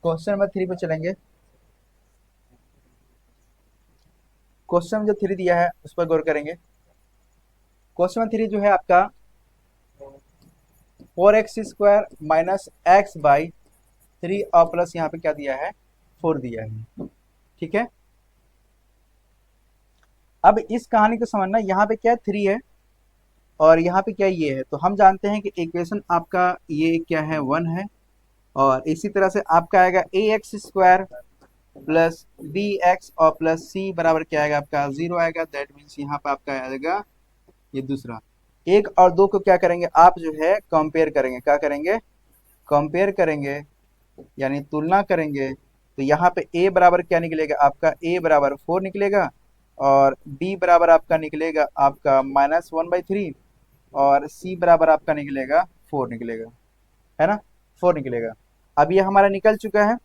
Question number 3 पे चलेंगे। Question जो 3 दिया है उस पर गौर करेंगे। क्वेश्चन नंबर 3 जो है आपका 4x² माइनस एक्स बाई 3 और प्लस यहाँ पे क्या दिया है 4 दिया है। ठीक है, अब इस कहानी को समझना, यहाँ पे क्या 3 है और यहाँ पे क्या ये है, तो हम जानते हैं कि इक्वेशन आपका ये क्या है 1 है। और इसी तरह से आपका आएगा ax² प्लस bx और प्लस c बराबर क्या आएगा आपका 0 आएगा। दैट मीन्स यहाँ पे आपका आएगा ये दूसरा। एक और दो को क्या करेंगे आप जो है कंपेयर करेंगे, क्या करेंगे कंपेयर करेंगे यानी तुलना करेंगे। तो यहाँ पे a बराबर क्या निकलेगा आपका, a बराबर 4 निकलेगा और b बराबर आपका निकलेगा आपका -1/3 और c बराबर आपका निकलेगा 4 निकलेगा, है ना, 4 निकलेगा। अब ये हमारा निकल चुका है।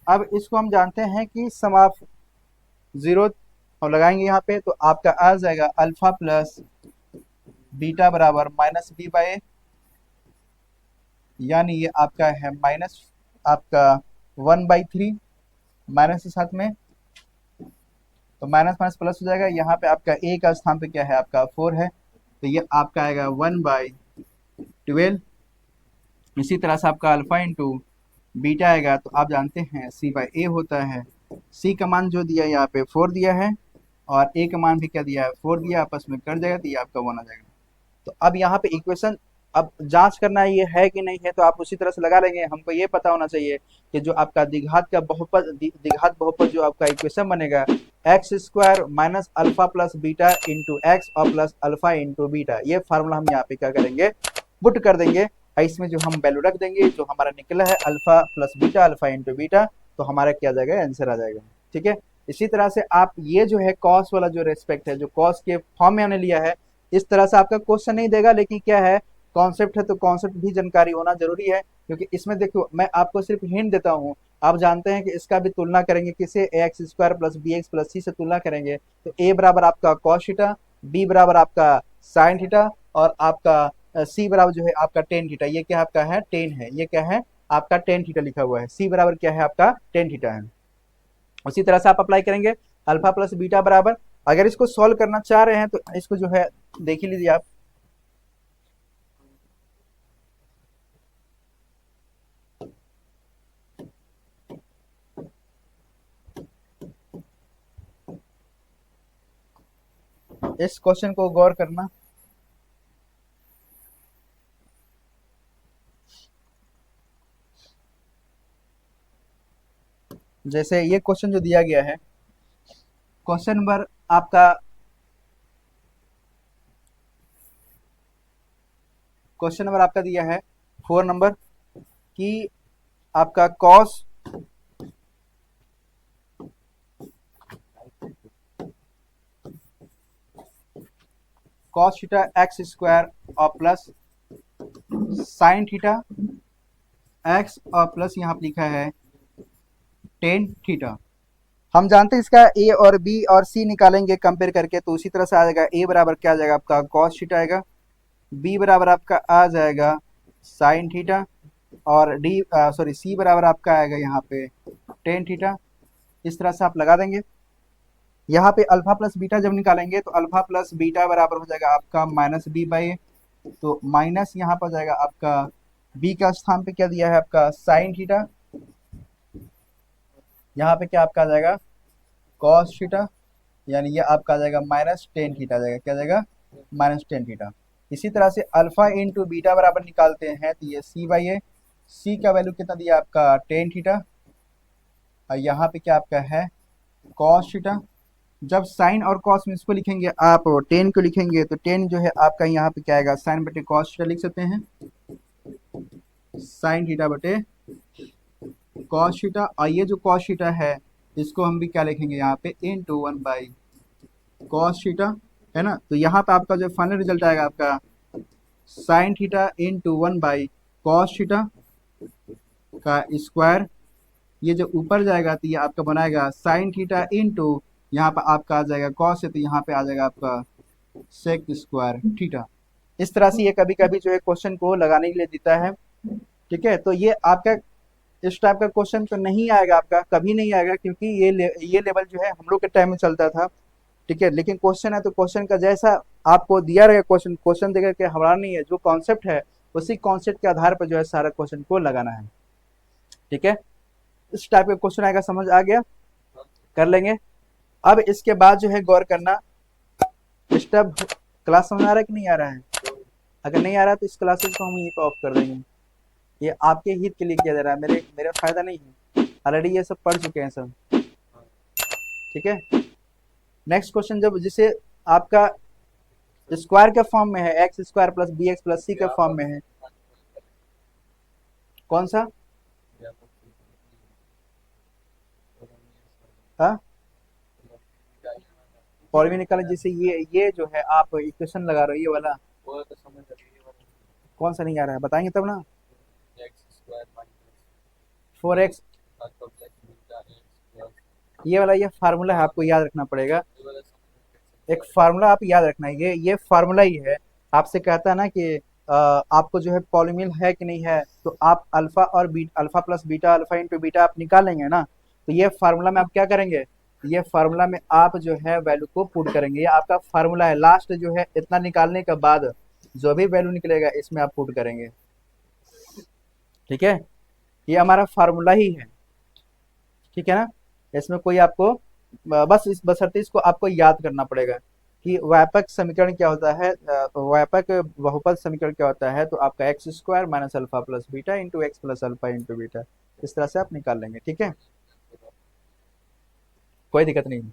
अब इसको हम जानते हैं कि सम ऑफ जीरो हम लगाएंगे यहाँ पे, तो आपका आ जाएगा अल्फा प्लस बीटा बराबर -b/a, यानी ये आपका है माइनस आपका 1/3 माइनस के साथ में, तो माइनस माइनस प्लस हो जाएगा। यहाँ पे आपका a का स्थान पे क्या है आपका 4 है, तो ये आपका आएगा 1/12। इसी तरह से आपका अल्फा इंटू बीटा आएगा, तो आप जानते हैं c/a होता है। c का मान जो दिया है यहाँ पे 4 दिया है और a का मान भी क्या दिया है 4 दिया, आपस में कट जाएगा तो ये आपका 1 आ जाएगा। तो अब यहाँ पे इक्वेशन अब जांच करना ये है कि नहीं है, तो आप उसी तरह से लगा लेंगे। हमको ये पता होना चाहिए कि जो आपका द्विघात का बहुपद द्विघात बहुपद जो आपका इक्वेशन बनेगा x² minus alpha plus beta into x और प्लस अल्फा इंटू बीटा, ये फार्मूला हम यहाँ पे क्या करेंगे पुट कर देंगे और इसमें जो हम वैल्यू रख देंगे, जो हमारा निकला है alpha plus beta alpha into beta, तो हमारा क्या आ जाएगा आंसर आ जाएगा। ठीक है, इसी तरह से आप ये जो है कॉस वाला जो रेस्पेक्ट है जो कॉस के फॉर्म में हमने लिया है, इस तरह से आपका क्वेश्चन नहीं देगा, लेकिन क्या है कॉन्सेप्ट है तो कॉन्सेप्ट भी जानकारी होना जरूरी है। क्योंकि इसमें देखो मैं आपको सिर्फ हिंट देता हूँ, आप जानते हैं कि इसका भी तुलना करेंगे किसे ax² plus bx plus c से तुलना करेंगे, तो a बराबर आपका cos थीटा, b बराबर आपका sin थीटा और आपका c बराबर जो है आपका टेन थीटा। ये क्या आपका है 10 है, ये क्या है आपका टेन थीटा लिखा हुआ है, c बराबर क्या है आपका टेन थीटा है। उसी तरह से आप अप्लाई करेंगे अल्फा प्लस बीटा बराबर, अगर इसको सॉल्व करना चाह रहे हैं तो इसको जो है देख ही लीजिए आप। इस क्वेश्चन को गौर करना। जैसे ये क्वेश्चन जो दिया गया है, क्वेश्चन नंबर आपका क्वेश्चन नंबर आपका दिया है 4 नंबर कि आपका cos थीटा x² और प्लस sin थीटा x और प्लस यहाँ पे लिखा है टेन थीटा। हम जानते हैं इसका a और b और c निकालेंगे कंपेयर करके, तो उसी तरह से आ जाएगा a बराबर क्या आ जाएगा आपका cos थीटा आएगा, b बराबर आपका आ जाएगा sin थीटा और c बराबर आपका आएगा यहाँ पे टेन थीटा। इस तरह से आप लगा देंगे। यहाँ पे अल्फा प्लस बीटा जब निकालेंगे तो अल्फा प्लस बीटा बराबर हो जाएगा आपका -b/a, तो माइनस यहाँ पर जाएगा आपका b का स्थान पे क्या दिया है आपका साइन थीटा, यहाँ पे क्या आपका आ जाएगा कॉस थीटा, यानी ये आपका आ जाएगा -10 थीटा आ जाएगा, क्या आ जाएगा -10 थीटा। इसी तरह से अल्फा इंटू बीटा बराबर निकालते हैं तो ये c/a, c का वैल्यू कितना दिया आपका 10 थीटा और यहाँ पे क्या आपका है कॉस थीटा। जब साइन और कॉस में इसको लिखेंगे आप 10 को लिखेंगे तो 10 जो है आपका यहाँ पे क्या आएगा साइन बटे कॉस थीटा लिख सकते हैं, साइन थीटा बटे कॉस थीटा। और ये जो कॉस थीटा है इसको हम भी क्या लिखेंगे यहाँ पे इनटू 1/cos थीटा, है ना। तो यहाँ पे आपका जो फाइनल रिजल्ट आएगा आपका sine theta into 1/cos theta का स्क्वायर, ये जो ऊपर जाएगा तो ये आपका बनाएगा साइन थीटा इंटू यहाँ पर आपका आ जाएगा कॉस है तो यहाँ पे आ जाएगा आपका सेक स्क्वायर थीटा। इस तरह से ये कभी कभी जो है क्वेश्चन को लगाने के लिए देता है। ठीक है, तो ये आपका इस टाइप का क्वेश्चन तो नहीं आएगा आपका, कभी नहीं आएगा, क्योंकि ये लेवल जो है हम लोग के टाइम में चलता था। ठीक है, लेकिन क्वेश्चन है तो क्वेश्चन का जैसा आपको दिया रहेगा, क्वेश्चन क्वेश्चन देकर के हमारा नहीं है, जो कॉन्सेप्ट है उसी कॉन्सेप्ट के आधार पर जो है सारा क्वेश्चन को लगाना है। ठीक है, इस टाइप का क्वेश्चन आएगा, समझ आ गया, कर लेंगे। अब इसके बाद जो है गौर करना, स्टेप क्लास समझ आ रहा है कि नहीं आ रहा है? अगर नहीं आ रहा है तो इस क्लासेस को हम यहीं पे ऑफ कर देंगे। ये आपके हित के लिए किया जा रहा है, मेरे मेरा फायदा नहीं है, ऑलरेडी ये सब पढ़ चुके हैं सब। ठीक है, नेक्स्ट क्वेश्चन जब जिसे आपका स्क्वायर के फॉर्म में है, x square plus b x plus c के फॉर्म में है, कौन सा? हाँ, फॉर्मूला निकाले, जैसे ये जो है आप इक्वेशन लगा रहे हो ये वाला, कौन सा नहीं आ रहा है बताएंगे तब ना। 4x, ये वाला ये फार्मूला है, आपको याद रखना पड़ेगा। एक फार्मूला आप याद रखना है, ये फार्मूला ही है। आपसे कहता है ना कि आपको जो है पॉलिनोमियल है कि नहीं है, तो आप अल्फा और beta, alpha plus beta, alpha into beta आप निकालेंगे ना, तो ये फार्मूला में आप क्या करेंगे, ये फार्मूला में आप जो है वैल्यू को पुट करेंगे, ये आपका फार्मूला है। लास्ट जो है इतना निकालने के बाद जो भी वैल्यू निकलेगा इसमें आप पुट करेंगे। ठीक है, ये हमारा फार्मूला ही है। ठीक है ना, इसमें कोई आपको बस इस बशर्ते इसको आपको याद करना पड़ेगा कि व्यापक समीकरण क्या होता है, व्यापक बहुपद समीकरण क्या होता है, तो आपका x square minus alpha plus beta into x plus alpha into beta, इस तरह से आप निकाल लेंगे। ठीक है, कोई दिक्कत नहीं है।